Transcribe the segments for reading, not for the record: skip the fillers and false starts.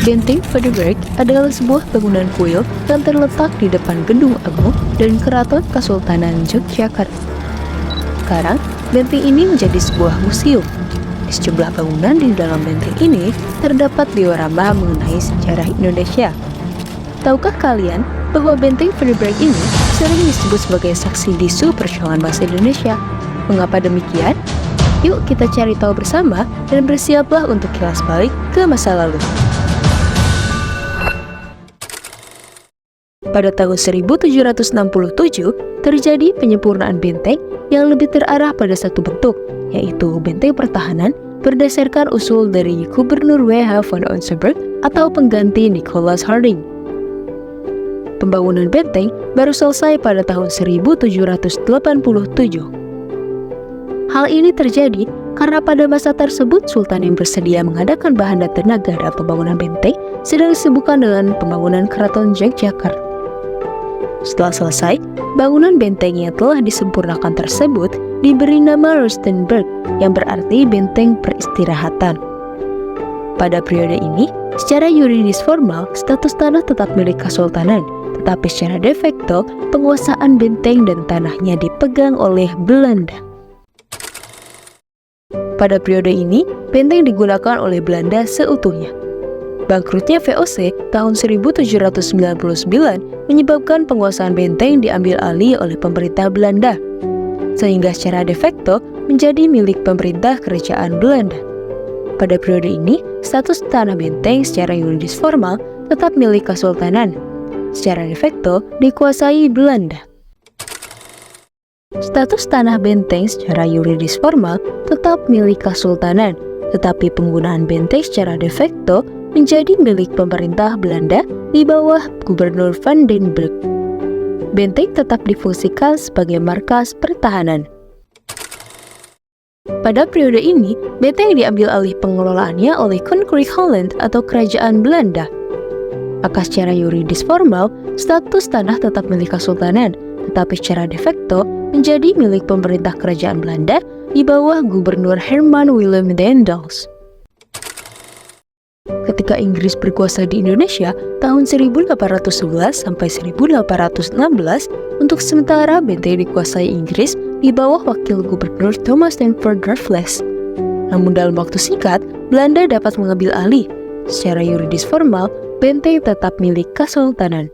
Benteng Frederik adalah sebuah bangunan kuil yang terletak di depan Gedung Agung dan Keraton Kesultanan Yogyakarta. Sekarang, benteng ini menjadi sebuah museum. Di sejumlah bangunan di dalam benteng ini terdapat diorama mengenai sejarah Indonesia. Tahukah kalian bahwa benteng Frederik ini sering disebut sebagai saksi bisu perjuangan bangsa Indonesia? Mengapa demikian? Yuk kita cari tahu bersama dan bersiaplah untuk kilas balik ke masa lalu. Pada tahun 1767, terjadi penyempurnaan benteng yang lebih terarah pada satu bentuk, yaitu benteng pertahanan berdasarkan usul dari Gubernur W.H. von Onsenberg atau pengganti Nicholas Harding. Pembangunan benteng baru selesai pada tahun 1787. Hal ini terjadi karena pada masa tersebut Sultan yang bersedia mengadakan bahan dan tenaga dalam pembangunan benteng sedang disibukkan dengan pembangunan Keraton Yogyakarta. Setelah selesai, bangunan benteng yang telah disempurnakan tersebut diberi nama Rustenburg, yang berarti benteng peristirahatan. Pada periode ini, secara yuridis formal, status tanah tetap milik Kesultanan, tetapi secara de facto, penguasaan benteng dan tanahnya dipegang oleh Belanda. Pada periode ini, benteng digunakan oleh Belanda seutuhnya. Bangkrutnya VOC tahun 1799 menyebabkan penguasaan benteng diambil alih oleh pemerintah Belanda, sehingga secara de facto menjadi milik pemerintah kerajaan Belanda. Pada periode ini, status tanah benteng secara yuridis formal tetap milik Kesultanan, secara de facto dikuasai Belanda. Status tanah benteng secara yuridis formal tetap milik Kesultanan, tetapi penggunaan benteng secara de facto menjadi milik pemerintah Belanda di bawah Gubernur Van den Burg. Benteng tetap difungsikan sebagai markas pertahanan. Pada periode ini, benteng diambil alih pengelolaannya oleh Koninkrijk Holland atau Kerajaan Belanda. Maka secara yuridis formal, status tanah tetap milik Kesultanan, tetapi secara de facto menjadi milik pemerintah Kerajaan Belanda di bawah Gubernur Herman Willem Daendels. Ketika Inggris berkuasa di Indonesia tahun 1811 sampai 1816, untuk sementara benteng dikuasai Inggris di bawah wakil gubernur Thomas Stamford Raffles. Namun dalam waktu singkat, Belanda dapat mengambil alih. Secara yuridis formal, benteng tetap milik Kesultanan.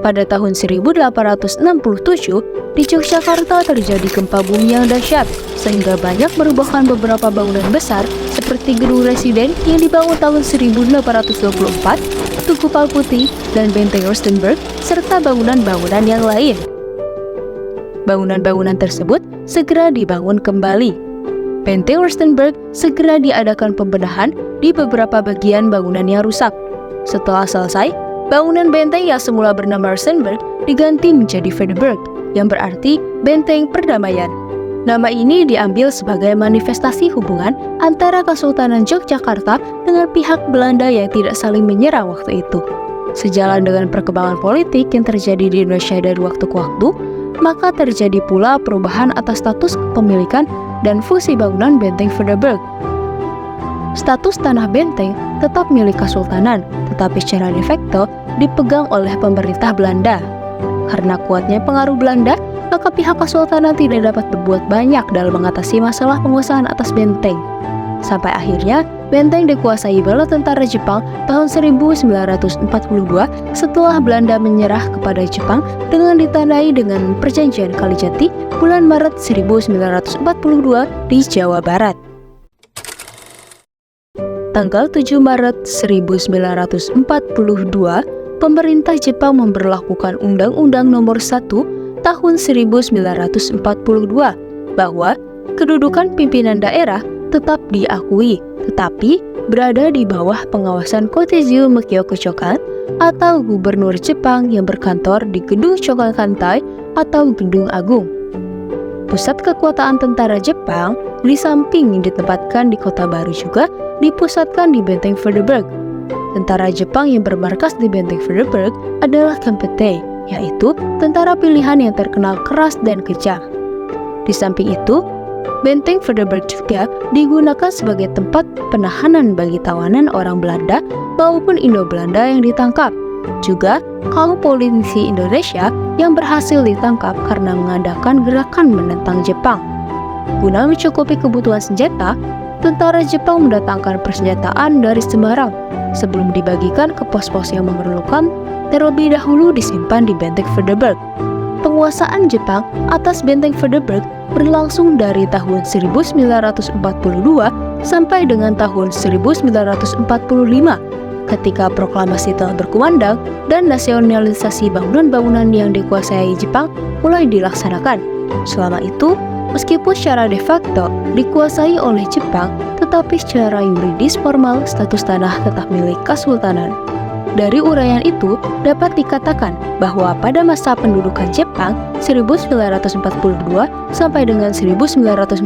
Pada tahun 1867, di Yogyakarta terjadi gempa bumi yang dahsyat, sehingga banyak merubuhkan beberapa bangunan besar seperti Gedung Residen yang dibangun tahun 1824, Tugu Palputih, dan Benteng Rustenburg, serta bangunan-bangunan yang lain. Bangunan-bangunan tersebut segera dibangun kembali. Benteng Rustenburg segera diadakan pembenahan di beberapa bagian bangunan yang rusak. Setelah selesai, bangunan benteng yang semula bernama Rustenburg diganti menjadi Frederik, yang berarti Benteng Perdamaian. Nama ini diambil sebagai manifestasi hubungan antara Kesultanan Yogyakarta dengan pihak Belanda yang tidak saling menyerang waktu itu. Sejalan dengan perkembangan politik yang terjadi di Indonesia dari waktu ke waktu, maka terjadi pula perubahan atas status kepemilikan dan fungsi bangunan Benteng Frederik. Status tanah benteng tetap milik Kesultanan, tetapi secara de facto dipegang oleh pemerintah Belanda. Karena kuatnya pengaruh Belanda, maka pihak Kesultanan tidak dapat berbuat banyak dalam mengatasi masalah penguasaan atas benteng. Sampai akhirnya, benteng dikuasai bala tentara Jepang tahun 1942 setelah Belanda menyerah kepada Jepang dengan ditandai dengan Perjanjian Kalijati bulan Maret 1942 di Jawa Barat. Tanggal 7 Maret 1942, pemerintah Jepang memberlakukan Undang-Undang Nomor 1 Tahun 1942 bahwa kedudukan pimpinan daerah tetap diakui, tetapi berada di bawah pengawasan Kotezyu Mikio Chokan atau Gubernur Jepang yang berkantor di Gedung Shogakukantai atau Gedung Agung. Pusat kekuatan tentara Jepang di samping ditempatkan di Kota Baru juga dipusatkan di Benteng Frederik. Tentara Jepang yang bermarkas di Benteng Frederik adalah Kempeitai, yaitu tentara pilihan yang terkenal keras dan kejam. Di samping itu, Benteng Frederik juga digunakan sebagai tempat penahanan bagi tawanan orang Belanda maupun Indo-Belanda yang ditangkap. Juga kaum politisi Indonesia yang berhasil ditangkap karena mengadakan gerakan menentang Jepang. Guna mencukupi kebutuhan senjata, tentara Jepang mendatangkan persenjataan dari Semarang sebelum dibagikan ke pos-pos yang memerlukan, terlebih dahulu disimpan di Benteng Frederik. Penguasaan Jepang atas Benteng Frederik berlangsung dari tahun 1942 sampai dengan tahun 1945 ketika proklamasi telah berkumandang dan nasionalisasi bangunan-bangunan yang dikuasai Jepang mulai dilaksanakan. Selama itu, meskipun secara de facto dikuasai oleh Jepang, tetapi secara yuridis formal status tanah tetap milik Kesultanan. Dari uraian itu, dapat dikatakan bahwa pada masa pendudukan Jepang 1942 sampai dengan 1945,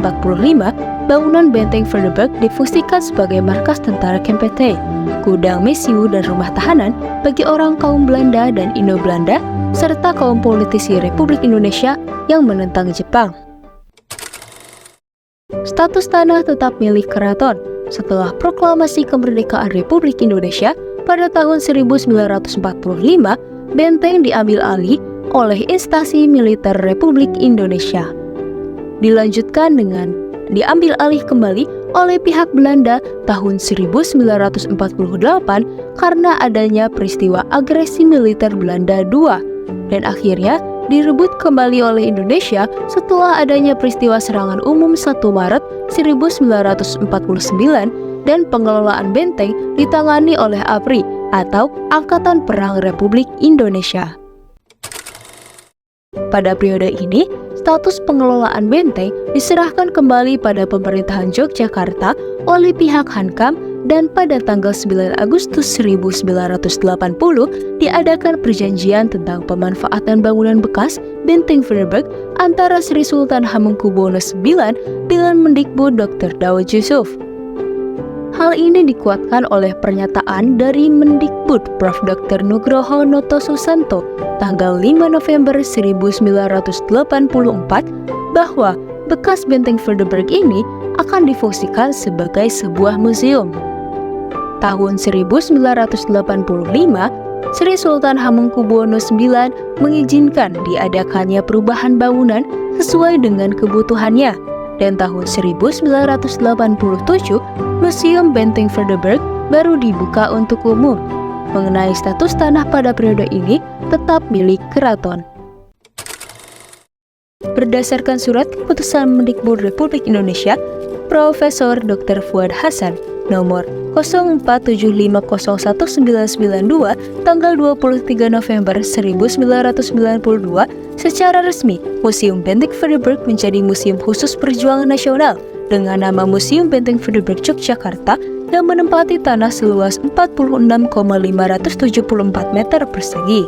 bangunan Benteng Frederik difungsikan sebagai markas tentara KMT, gudang mesiu dan rumah tahanan bagi orang kaum Belanda dan Indo-Belanda, serta kaum politisi Republik Indonesia yang menentang Jepang. Status tanah tetap milik keraton. Setelah proklamasi kemerdekaan Republik Indonesia pada tahun 1945, benteng diambil alih oleh instansi militer Republik Indonesia. Dilanjutkan dengan diambil alih kembali oleh pihak Belanda tahun 1948 karena adanya peristiwa agresi militer Belanda II, dan akhirnya direbut kembali oleh Indonesia setelah adanya peristiwa serangan umum 1 Maret 1949 dan pengelolaan benteng ditangani oleh APRI atau Angkatan Perang Republik Indonesia. Pada periode ini, status pengelolaan benteng diserahkan kembali pada pemerintahan Yogyakarta oleh pihak Hankam, dan pada tanggal 9 Agustus 1980 diadakan perjanjian tentang pemanfaatan bangunan bekas Benteng Frederik antara Sri Sultan Hamengkubuwono IX dengan Mendikbud Dr. Daud Yusuf. Hal ini dikuatkan oleh pernyataan dari Mendikbud Prof. Dr. Nugroho Noto Susanto tanggal 5 November 1984 bahwa bekas Benteng Frederik ini akan difungsikan sebagai sebuah museum. Tahun 1985, Sri Sultan Hamengkubuwono IX mengizinkan diadakannya perubahan bangunan sesuai dengan kebutuhannya, dan tahun 1987 Museum Benteng Frederik baru dibuka untuk umum. Mengenai status tanah pada periode ini tetap milik keraton. Berdasarkan surat keputusan Mendikbud Republik Indonesia Profesor Dr. Fuad Hasan nomor 047501992 tanggal 23 November 1992, secara resmi Museum Benteng Frederik menjadi museum khusus perjuangan nasional dengan nama Museum Benteng Frederik Yogyakarta yang menempati tanah seluas 46,574 meter persegi.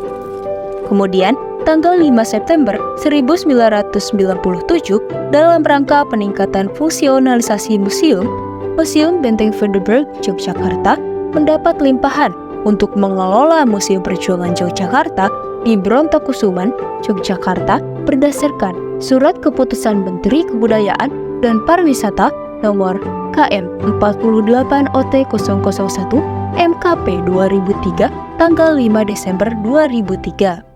Kemudian, tanggal 5 September 1997, dalam rangka peningkatan fungsionalisasi museum, Museum Benteng Frederik Yogyakarta mendapat limpahan untuk mengelola Museum Perjuangan Yogyakarta di Brontokusuman, Yogyakarta berdasarkan Surat Keputusan Menteri Kebudayaan dan Pariwisata nomor KM 48 OT 001 MKP 2003 tanggal 5 Desember 2003.